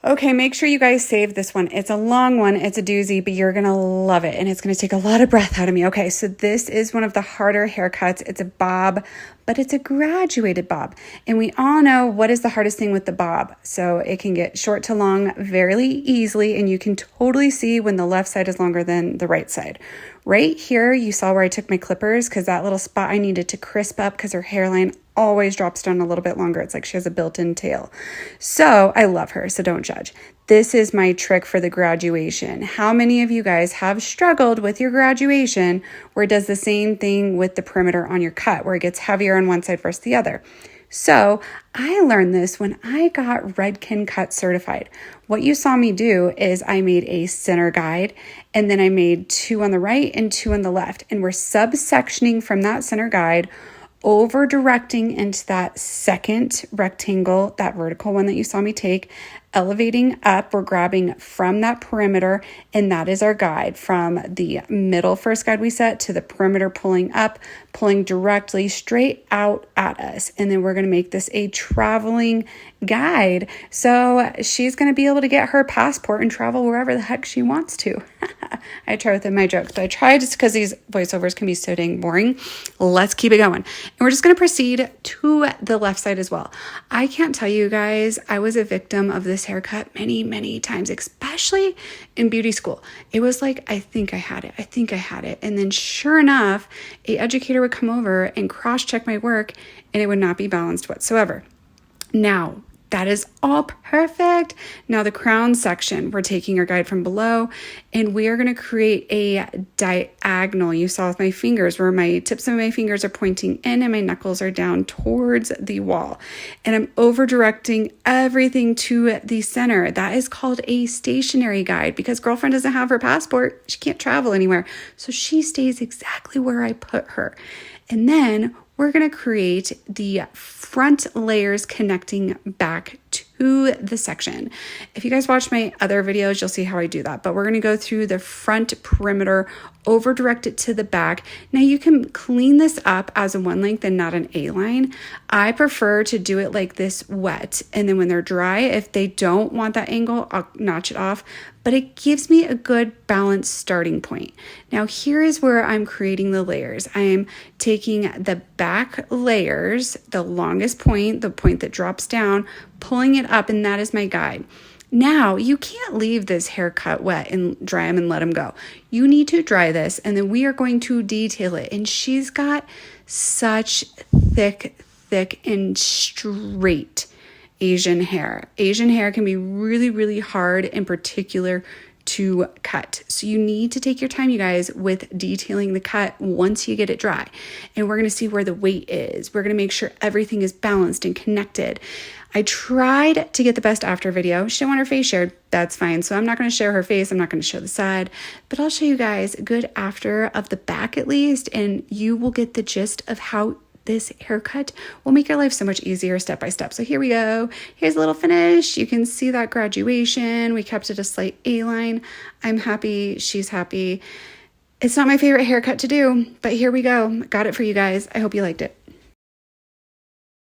Okay, make sure you guys save this one. It's a long one, it's a doozy, but you're gonna love it and it's gonna take a lot of breath out of me. Okay, so this is one of the harder haircuts. It's a bob, but it's a graduated bob. And we all know what is the hardest thing with the bob. So it can get short to long very easily, and you can totally see when the left side is longer than the right side. Right here, you saw where I took my clippers because that little spot I needed to crisp up because her hairline always drops down a little bit longer. It's like she has a built-in tail. So I love her, so don't judge. This is my trick for the graduation. How many of you guys have struggled with your graduation where it does the same thing with the perimeter on your cut, where it gets heavier on one side versus the other? So I learned this when I got Redken Cut certified. What you saw me do is I made a center guide, and then I made 2 on the right and 2 on the left. And we're subsectioning from that center guide, over directing into that second rectangle, that vertical one that you saw me take, elevating up. We're grabbing from that perimeter, and that is our guide from the middle first guide we set to the perimeter, pulling up, pulling directly straight out at us. And then we're going to make this a traveling guide. So she's going to be able to get her passport and travel wherever the heck she wants to. I try within my jokes, but I try just because these voiceovers can be so dang boring. Let's keep it going. And we're just going to proceed to the left side as well. I can't tell you guys, I was a victim of this haircut many times, especially in beauty school. It was like, I think I had it. And then sure enough, an educator would come over and cross-check my work, and it would not be balanced whatsoever. Now, that is all perfect. Now the crown section, we're taking our guide from below, and we are going to create a diagonal. You saw with my fingers where my tips of my fingers are pointing in and my knuckles are down towards the wall. And I'm over directing everything to the center. That is called a stationary guide because girlfriend doesn't have her passport. She can't travel anywhere. So she stays exactly where I put her. And then we're going to create the front layers connecting back to the section. If you guys watch my other videos, you'll see how I do that. But we're going to go through the front perimeter, over direct it to the back. Now you can clean this up as a one length and not an A-line. I prefer to do it like this wet. And then when they're dry, if they don't want that angle, I'll notch it off. But it gives me a good balanced starting point. Now here is where I'm creating the layers. I am taking the back layers, the longest point, the point that drops down, pulling it up, and that is my guide. Now, you can't leave this haircut wet and dry them and let them go. You need to dry this, and then we are going to detail it. And she's got such thick and straight Asian hair. Asian hair can be really hard, in particular to cut. So you need to take your time, you guys, with detailing the cut once you get it dry. And we're going to see where the weight is. We're going to make sure everything is balanced and connected. I tried to get the best after video. She didn't want her face shared. That's fine. So I'm not going to share her face. I'm not going to show the side, but I'll show you guys a good after of the back at least, and you will get the gist of how this haircut will make your life so much easier step by step. So here we go. Here's a little finish. You can see that graduation. We kept it a slight A-line. I'm happy. She's happy. It's not my favorite haircut to do, but here we go. Got it for you guys. I hope you liked it.